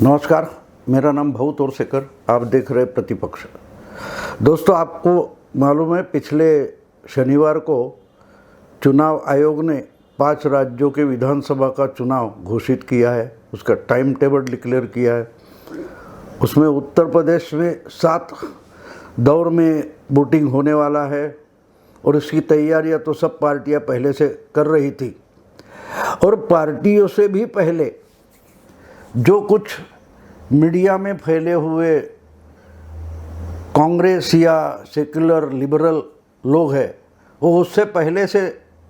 नमस्कार, मेरा नाम भऊ तोरसेकर। आप देख रहे प्रतिपक्ष। दोस्तों, आपको मालूम है पिछले शनिवार को चुनाव आयोग ने 5 राज्यों के विधानसभा का चुनाव घोषित किया है, उसका टाइम टेबल डिक्लेयर किया है। उसमें उत्तर प्रदेश में 7 दौर में वोटिंग होने वाला है और इसकी तैयारियां तो सब पार्टियां पहले से कर रही थी। और पार्टियों से भी पहले जो कुछ मीडिया में फैले हुए कांग्रेस या सेक्युलर लिबरल लोग हैं, वो उससे पहले से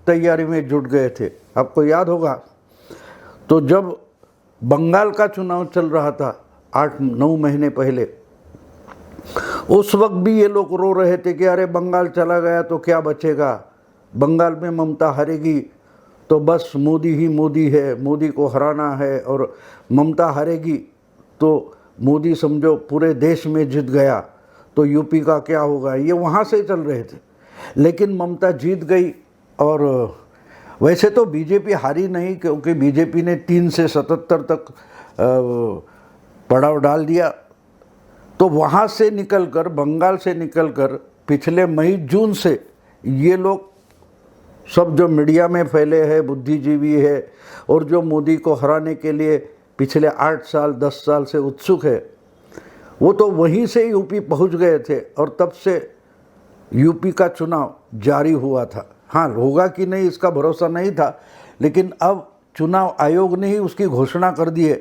तैयारी में जुट गए थे। आपको याद होगा तो जब बंगाल का चुनाव चल रहा था 8-9 महीने पहले, उस वक्त भी ये लोग रो रहे थे कि अरे बंगाल चला गया तो क्या बचेगा, बंगाल में ममता हारेगी तो बस मोदी ही मोदी है, मोदी को हराना है, और ममता हारेगी तो मोदी समझो पूरे देश में जीत गया तो यूपी का क्या होगा। ये वहाँ से चल रहे थे, लेकिन ममता जीत गई। और वैसे तो बीजेपी हारी नहीं, क्योंकि बीजेपी ने 3 से 77 तक पड़ाव डाल दिया। तो वहाँ से निकलकर, बंगाल से निकलकर पिछले मई जून से ये लोग सब जो मीडिया में फैले हैं, बुद्धिजीवी है और जो मोदी को हराने के लिए पिछले 8 साल 10 साल से उत्सुक है, वो तो वहीं से यूपी पहुंच गए थे और तब से यूपी का चुनाव जारी हुआ था। हाँ, होगा कि नहीं इसका भरोसा नहीं था, लेकिन अब चुनाव आयोग ने ही उसकी घोषणा कर दी है।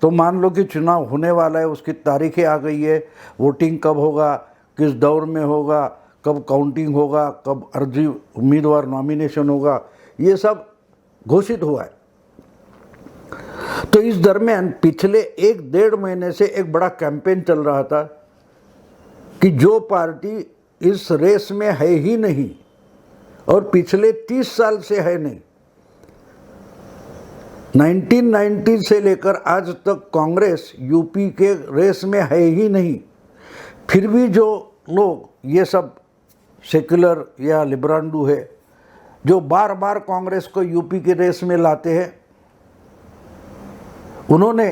तो मान लो कि चुनाव होने वाला है, उसकी तारीखें आ गई है, वोटिंग कब होगा, किस दौर में होगा, कब काउंटिंग होगा, कब अर्जी उम्मीदवार नॉमिनेशन होगा, ये सब घोषित हुआ है। तो इस दरमियान पिछले 1-1.5 महीने से एक बड़ा कैंपेन चल रहा था कि जो पार्टी इस रेस में है ही नहीं और पिछले 30 साल से है नहीं, 1990 से लेकर आज तक कांग्रेस यूपी के रेस में है ही नहीं, फिर भी जो लोग ये सब सेक्युलर या लिबरांडू है जो बार बार कांग्रेस को यूपी के रेस में लाते हैं, उन्होंने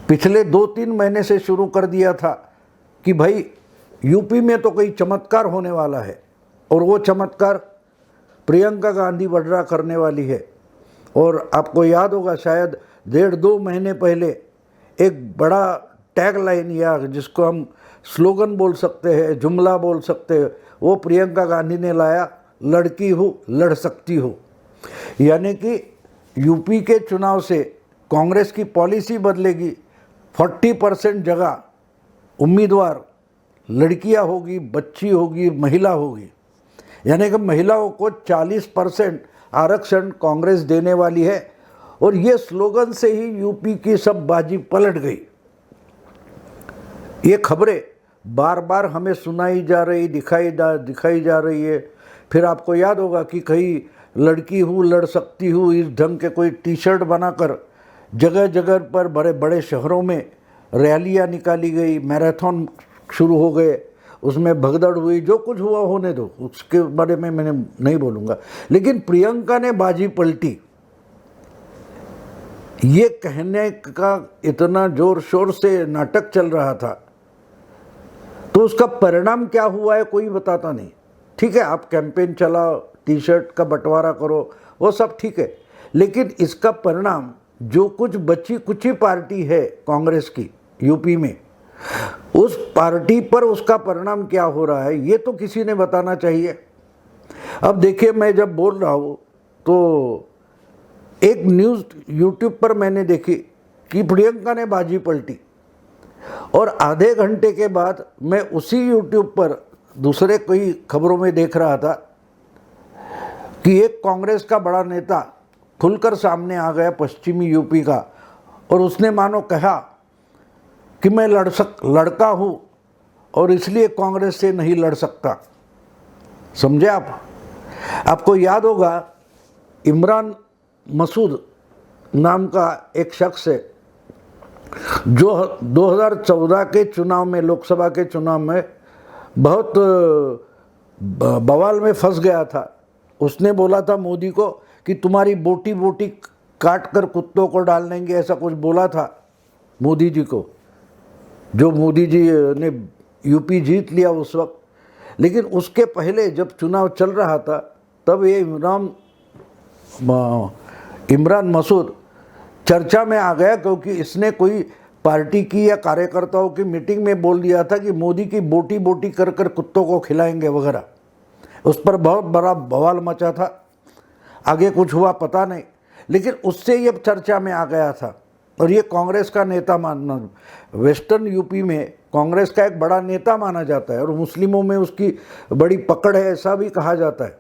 पिछले 2-3 महीने से शुरू कर दिया था कि भाई यूपी में तो कोई चमत्कार होने वाला है, और वो चमत्कार प्रियंका गांधी वड्रा करने वाली है। और आपको याद होगा शायद 1.5-2 महीने पहले एक बड़ा टैग लाइन या जिसको हम स्लोगन बोल सकते हैं, जुमला बोल सकते हैं, वो प्रियंका गांधी ने लाया, लड़की हूँ लड़ सकती हूँ। यानी कि यूपी के चुनाव से कांग्रेस की पॉलिसी बदलेगी, 40% जगह उम्मीदवार लड़कियां होगी, बच्ची होगी, महिला होगी। यानी कि महिलाओं को 40% आरक्षण कांग्रेस देने वाली है। और ये स्लोगन से ही यूपी की सब बाजी पलट गई। ये खबरें बार बार हमें सुनाई जा रही, दिखाई जा रही है। फिर आपको याद होगा कि कहीं लड़की हूँ लड़ सकती हूँ इस ढंग के कोई टी-शर्ट बनाकर जगह जगह पर बड़े बड़े शहरों में रैलियाँ निकाली गई, मैराथन शुरू हो गए, उसमें भगदड़ हुई। जो कुछ हुआ होने दो, उसके बारे में मैंने नहीं बोलूँगा। लेकिन प्रियंका ने बाजी पलटी, ये कहने का इतना जोर शोर से नाटक चल रहा था, तो उसका परिणाम क्या हुआ है कोई बताता नहीं। ठीक है, आप कैंपेन चलाओ, टी-शर्ट का बंटवारा करो, वो सब ठीक है, लेकिन इसका परिणाम जो कुछ बची कुची पार्टी है कांग्रेस की यूपी में, उस पार्टी पर उसका परिणाम क्या हो रहा है ये तो किसी ने बताना चाहिए। अब देखिए, मैं जब बोल रहा हूँ तो एक न्यूज़ यूट्यूब पर मैंने देखी कि प्रियंका ने बाजी पलटी, और आधे घंटे के बाद मैं उसी यूट्यूब पर दूसरे कई खबरों में देख रहा था कि एक कांग्रेस का बड़ा नेता खुलकर सामने आ गया पश्चिमी यूपी का, और उसने मानो कहा कि मैं लड़का हूँ और इसलिए कांग्रेस से नहीं लड़ सकता। समझे आप? आपको याद होगा इमरान मसूद नाम का एक शख्स है जो 2014 के चुनाव में, लोकसभा के चुनाव में बहुत बवाल में फंस गया था। उसने बोला था मोदी को कि तुम्हारी बोटी बोटी काट कर कुत्तों को डाल देंगे, ऐसा कुछ बोला था। मोदी जी को, जो मोदी जी ने यूपी जीत लिया उस वक्त। लेकिन उसके पहले जब चुनाव चल रहा था तब ये इमरान मसूद चर्चा में आ गया, क्योंकि इसने कोई पार्टी की या कार्यकर्ताओं की मीटिंग में बोल दिया था कि मोदी की बोटी बोटी कर कर कुत्तों को खिलाएंगे वगैरह। उस पर बहुत बड़ा बवाल मचा था। आगे कुछ हुआ पता नहीं, लेकिन उससे ये चर्चा में आ गया था। और ये कांग्रेस का नेता माना, वेस्टर्न यूपी में कांग्रेस का एक बड़ा नेता माना जाता है और मुस्लिमों में उसकी बड़ी पकड़ है, ऐसा भी कहा जाता है।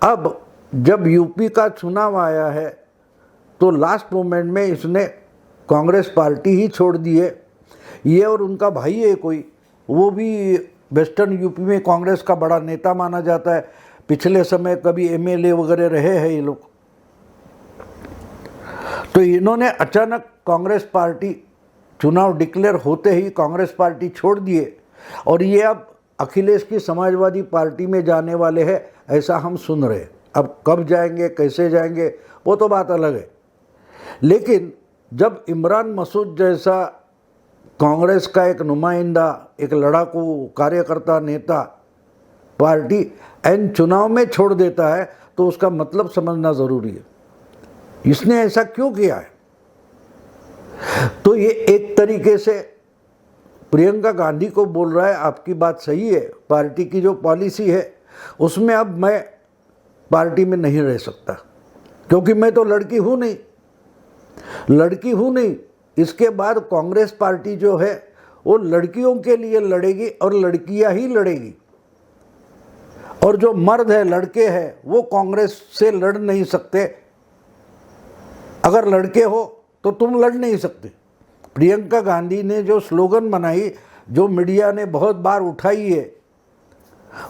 अब जब यूपी का चुनाव आया है तो लास्ट मोमेंट में इसने कांग्रेस पार्टी ही छोड़ दी है। ये और उनका भाई है कोई, वो भी वेस्टर्न यूपी में कांग्रेस का बड़ा नेता माना जाता है। पिछले समय कभी एमएलए वगैरह रहे हैं ये लोग। तो इन्होंने अचानक कांग्रेस पार्टी, चुनाव डिक्लेयर होते ही कांग्रेस पार्टी छोड़ दिए और ये अब अखिलेश की समाजवादी पार्टी में जाने वाले हैं, ऐसा हम सुन रहे हैं। अब कब जाएंगे, कैसे जाएंगे, वो तो बात अलग है। लेकिन जब इमरान मसूद जैसा कांग्रेस का एक नुमाइंदा, एक लड़ाकू कार्यकर्ता, नेता पार्टी एन चुनाव में छोड़ देता है तो उसका मतलब समझना ज़रूरी है। इसने ऐसा क्यों किया है? तो ये एक तरीके से प्रियंका गांधी को बोल रहा है आपकी बात सही है, पार्टी की जो पॉलिसी है उसमें अब मैं पार्टी में नहीं रह सकता, क्योंकि मैं तो लड़की हूँ नहीं। इसके बाद कांग्रेस पार्टी जो है वो लड़कियों के लिए लड़ेगी और लड़कियां ही लड़ेगी, और जो मर्द है, लड़के हैं, वो कांग्रेस से लड़ नहीं सकते। अगर लड़के हो तो तुम लड़ नहीं सकते। प्रियंका गांधी ने जो स्लोगन बनाई, जो मीडिया ने बहुत बार उठाई है,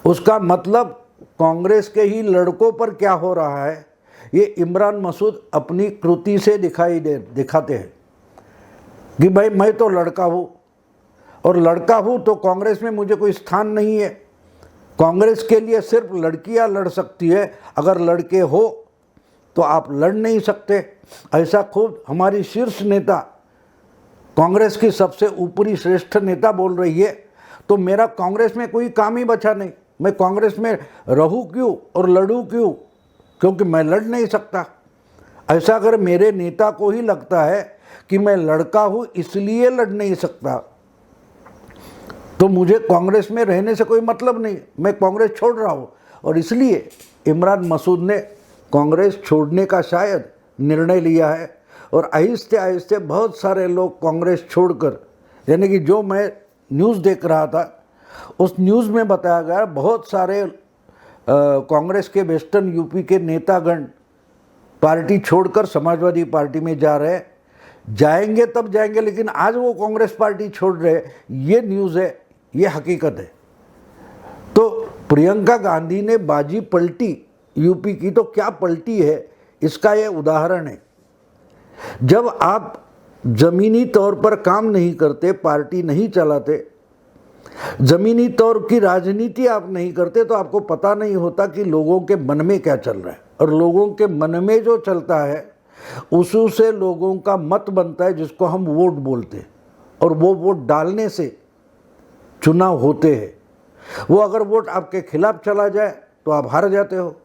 उसका मतलब कांग्रेस के ही लड़कों पर क्या हो रहा है ये इमरान मसूद अपनी कृति से दिखाते हैं कि भाई मैं तो लड़का हूँ, और लड़का हूँ तो कांग्रेस में मुझे कोई स्थान नहीं है। कांग्रेस के लिए सिर्फ लड़कियाँ लड़ सकती है, अगर लड़के हो तो आप लड़ नहीं सकते। ऐसा खुद हमारी शीर्ष नेता, कांग्रेस की सबसे ऊपरी श्रेष्ठ नेता बोल रही है। तो मेरा कांग्रेस में कोई काम ही बचा नहीं। मैं कांग्रेस में रहूं क्यों और लड़ूं क्यों, क्योंकि मैं लड़ नहीं सकता। ऐसा अगर मेरे नेता को ही लगता है कि मैं लड़का हूं इसलिए लड़ नहीं सकता, तो मुझे कांग्रेस में रहने से कोई मतलब नहीं। मैं कांग्रेस छोड़ रहा हूं, और इसलिए इमरान मसूद ने कांग्रेस छोड़ने का शायद निर्णय लिया है। और आहिस्ते आहिस्ते बहुत सारे लोग कांग्रेस छोड़कर, यानी कि जो मैं न्यूज़ देख रहा था उस न्यूज़ में बताया गया बहुत सारे कांग्रेस के वेस्टर्न यूपी के नेतागण पार्टी छोड़कर समाजवादी पार्टी में जा रहे हैं। जाएंगे तब जाएंगे, लेकिन आज वो कांग्रेस पार्टी छोड़ रहे, ये न्यूज़ है, ये हकीकत है। तो प्रियंका गांधी ने बाजी पलटी यूपी की, तो क्या पलटी है इसका ये उदाहरण है। जब आप ज़मीनी तौर पर काम नहीं करते, पार्टी नहीं चलाते, ज़मीनी तौर की राजनीति आप नहीं करते, तो आपको पता नहीं होता कि लोगों के मन में क्या चल रहा है। और लोगों के मन में जो चलता है उसी से लोगों का मत बनता है, जिसको हम वोट बोलते हैं। और वो वोट डालने से चुनाव होते हैं। वो अगर वोट आपके खिलाफ चला जाए तो आप हार जाते हो,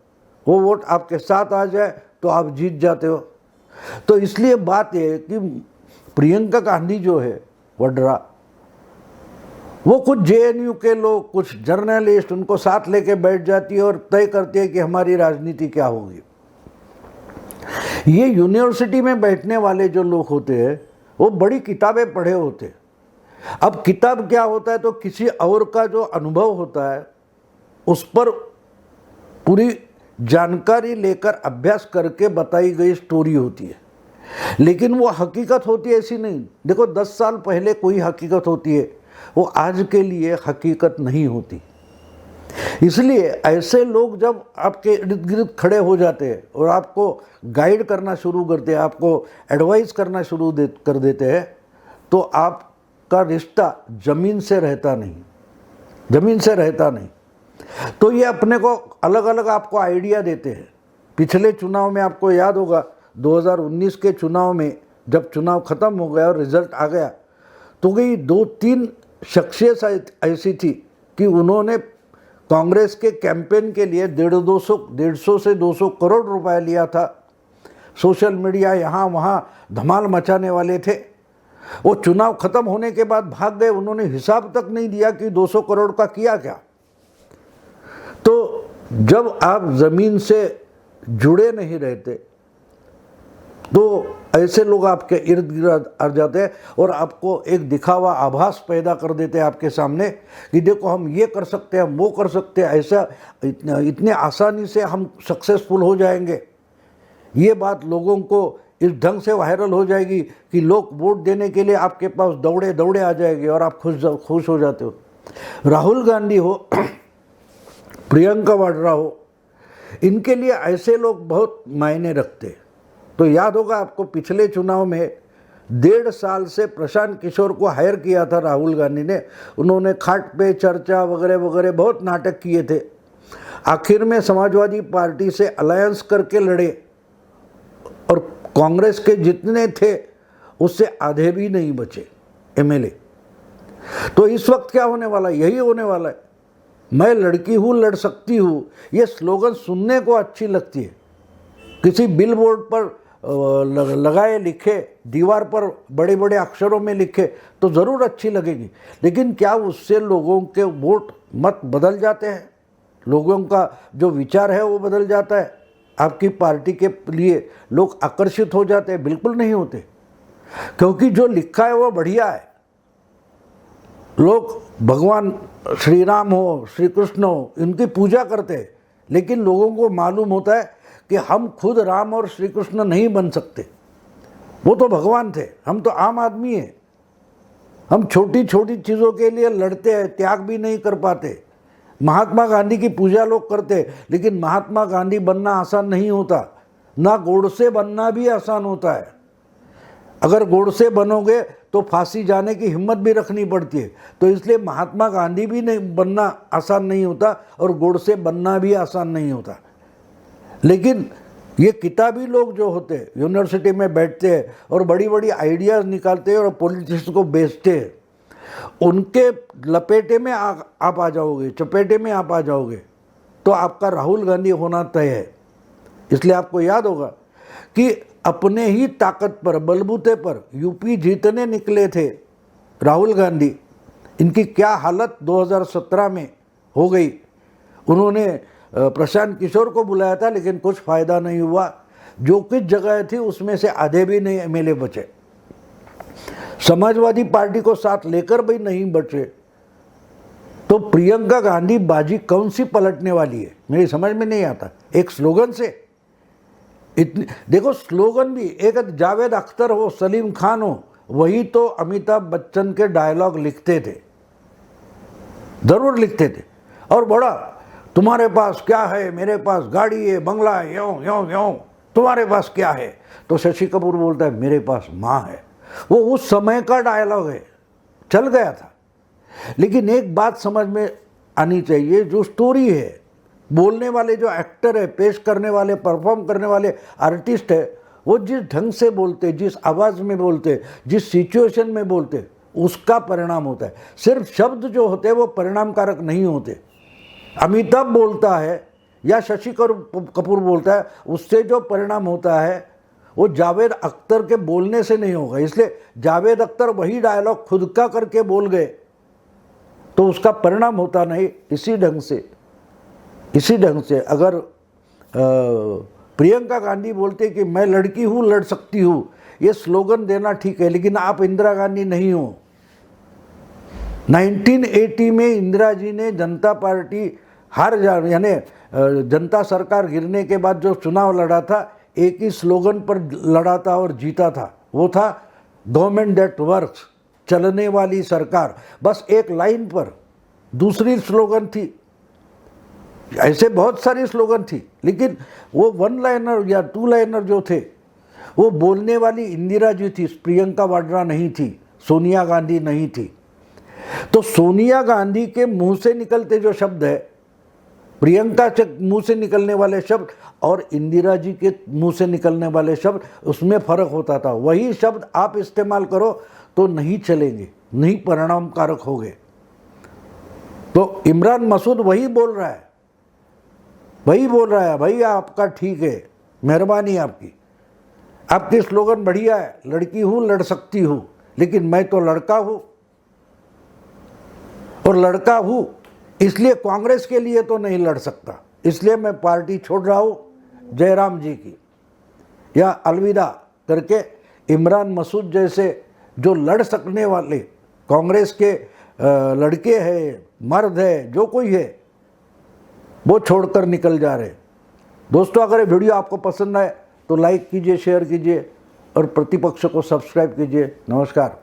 वो वोट आपके साथ आ जाए तो आप जीत जाते हो। तो इसलिए बात यह है कि प्रियंका गांधी जो है वड्रा, वो कुछ जेएनयू के लोग, कुछ जर्नलिस्ट उनको साथ लेके बैठ जाती है और तय करती है कि हमारी राजनीति क्या होगी। ये यूनिवर्सिटी में बैठने वाले जो लोग होते हैं वो बड़ी किताबें पढ़े होते हैं। अब किताब क्या होता है, तो किसी और का जो अनुभव होता है उस पर पूरी जानकारी लेकर अभ्यास करके बताई गई स्टोरी होती है, लेकिन वो हकीकत होती है ऐसी नहीं। देखो 10 साल पहले कोई हकीकत होती है, वो आज के लिए हकीकत नहीं होती। इसलिए ऐसे लोग जब आपके इर्द गिर्द खड़े हो जाते हैं और आपको गाइड करना शुरू करते हैं, आपको एडवाइस करना शुरू कर देते हैं, तो आपका रिश्ता ज़मीन से रहता नहीं। तो ये अपने को अलग अलग आपको आइडिया देते हैं। पिछले चुनाव में आपको याद होगा 2019 के चुनाव में जब चुनाव ख़त्म हो गया और रिजल्ट आ गया तो गई 2-3 शख्सियत ऐसी थी कि उन्होंने कांग्रेस के कैंपेन के लिए 150 से 200 करोड़ रुपए लिया था। सोशल मीडिया यहाँ वहाँ धमाल मचाने वाले थे। वो चुनाव खत्म होने के बाद भाग गए, उन्होंने हिसाब तक नहीं दिया कि 200 करोड़ का किया क्या। तो जब आप ज़मीन से जुड़े नहीं रहते तो ऐसे लोग आपके इर्द गिर्द आ जाते हैं और आपको एक दिखावा आभास पैदा कर देते हैं आपके सामने कि देखो हम ये कर सकते हैं, हम वो कर सकते हैं, ऐसा इतने आसानी से हम सक्सेसफुल हो जाएंगे। ये बात लोगों को इस ढंग से वायरल हो जाएगी कि लोग वोट देने के लिए आपके पास दौड़े दौड़े आ जाएंगे और आप खुश हो जाते हो। राहुल गांधी हो, प्रियंका वाड्रा हो, इनके लिए ऐसे लोग बहुत मायने रखते। तो याद होगा आपको पिछले चुनाव में 1.5 साल से प्रशांत किशोर को हायर किया था राहुल गांधी ने। उन्होंने खाट पे चर्चा वगैरह वगैरह बहुत नाटक किए थे। आखिर में समाजवादी पार्टी से अलायंस करके लड़े और कांग्रेस के जितने थे उससे आधे भी नहीं बचे एमएलए। तो इस वक्त क्या होने वाला है? यही होने वाला है। मैं लड़की हूँ, लड़ सकती हूँ, ये स्लोगन सुनने को अच्छी लगती है। किसी बिल बोर्ड पर लगाए लिखे, दीवार पर बड़े बड़े अक्षरों में लिखे तो ज़रूर अच्छी लगेगी, लेकिन क्या उससे लोगों के वोट मत बदल जाते हैं? लोगों का जो विचार है वो बदल जाता है? आपकी पार्टी के लिए लोग आकर्षित हो जाते हैं? बिल्कुल नहीं होते, क्योंकि जो लिखा है वो बढ़िया है। लोग भगवान श्री राम हो, श्री कृष्ण हो, इनकी पूजा करते हैं, लेकिन लोगों को मालूम होता है कि हम खुद राम और श्री कृष्ण नहीं बन सकते। वो तो भगवान थे, हम तो आम आदमी हैं। हम छोटी छोटी चीज़ों के लिए लड़ते हैं, त्याग भी नहीं कर पाते। महात्मा गांधी की पूजा लोग करते, लेकिन महात्मा गांधी बनना आसान नहीं होता, ना गोडसे बनना भी आसान होता है। अगर गोडसे बनोगे तो फांसी जाने की हिम्मत भी रखनी पड़ती है। तो इसलिए महात्मा गांधी भी नहीं बनना आसान नहीं होता और गोडसे बनना भी आसान नहीं होता। लेकिन ये किताबी लोग जो होते हैं, यूनिवर्सिटी में बैठते हैं और बड़ी बड़ी आइडियाज़ निकालते हैं और पॉलिटिक्स को बेचते हैं, उनके लपेटे में आप आ जाओगे, चपेटे में आप आ जाओगे तो आपका राहुल गांधी होना तय है। इसलिए आपको याद होगा कि अपने ही ताकत पर, बलबूते पर यूपी जीतने निकले थे राहुल गांधी। इनकी क्या हालत 2017 में हो गई। उन्होंने प्रशांत किशोर को बुलाया था, लेकिन कुछ फ़ायदा नहीं हुआ। जो कुछ जगह थी उसमें से आधे भी नहीं एमएलए बचे। समाजवादी पार्टी को साथ लेकर भी नहीं बचे। तो प्रियंका गांधी बाजी कौन सी पलटने वाली है, मेरी समझ में नहीं आता। एक स्लोगन से इतनी, देखो स्लोगन भी एक जावेद अख्तर हो, सलीम खान हो, वही तो अमिताभ बच्चन के डायलॉग लिखते थे, जरूर लिखते थे। और बड़ा, तुम्हारे पास क्या है, मेरे पास गाड़ी है, बंगला है, यों यों यों, तुम्हारे पास क्या है? तो शशि कपूर बोलता है मेरे पास माँ है। वो उस समय का डायलॉग है, चल गया था। लेकिन एक बात समझ में आनी चाहिए, जो स्टोरी है, बोलने वाले जो एक्टर है, पेश करने वाले, परफॉर्म करने वाले आर्टिस्ट है, वो जिस ढंग से बोलते, जिस आवाज़ में बोलते, जिस सिचुएशन में बोलते, उसका परिणाम होता है। सिर्फ शब्द जो होते हैं वो परिणाम कारक नहीं होते। अमिताभ बोलता है या शशि कपूर बोलता है, उससे जो परिणाम होता है वो जावेद अख्तर के बोलने से नहीं होगा। इसलिए जावेद अख्तर वही डायलॉग खुद का करके बोल गए तो उसका परिणाम होता नहीं। इसी ढंग से अगर प्रियंका गांधी बोलते कि मैं लड़की हूँ, लड़ सकती हूँ, ये स्लोगन देना ठीक है, लेकिन आप इंदिरा गांधी नहीं हो। 1980 में इंदिरा जी ने जनता पार्टी यानी जनता सरकार गिरने के बाद जो चुनाव लड़ा था, एक ही स्लोगन पर लड़ा था और जीता था। वो था गवर्नमेंट दैट वर्क्स, चलने वाली सरकार। बस एक लाइन पर दूसरी स्लोगन थी। ऐसे बहुत सारी स्लोगन थी, लेकिन वो 1 लाइनर या 2 लाइनर जो थे वो बोलने वाली इंदिरा जी थी, प्रियंका वाड्रा नहीं थी, सोनिया गांधी नहीं थी। तो सोनिया गांधी के मुंह से निकलते जो शब्द है प्रियंका के मुंह से निकलने वाले शब्द और इंदिरा जी के मुंह से निकलने वाले शब्द, उसमें फ़र्क होता था। वही शब्द आप इस्तेमाल करो तो नहीं चलेंगे, नहीं परिणामकारक होंगे। तो इमरान मसूद वही बोल रहा है, भाई आपका ठीक है, मेहरबानी आपकी, आपकी स्लोगन बढ़िया है, लड़की हूँ लड़ सकती हूँ, लेकिन मैं तो लड़का हूँ, और लड़का हूँ इसलिए कांग्रेस के लिए तो नहीं लड़ सकता, इसलिए मैं पार्टी छोड़ रहा हूँ जयराम जी की, या अलविदा करके इमरान मसूद जैसे जो लड़ सकने वाले कांग्रेस के लड़के हैं, मर्द है, जो कोई है, वो छोड़कर निकल जा रहे। दोस्तों, अगर ये वीडियो आपको पसंद आए तो लाइक कीजिए, शेयर कीजिए और प्रतिपक्ष को सब्सक्राइब कीजिए। नमस्कार।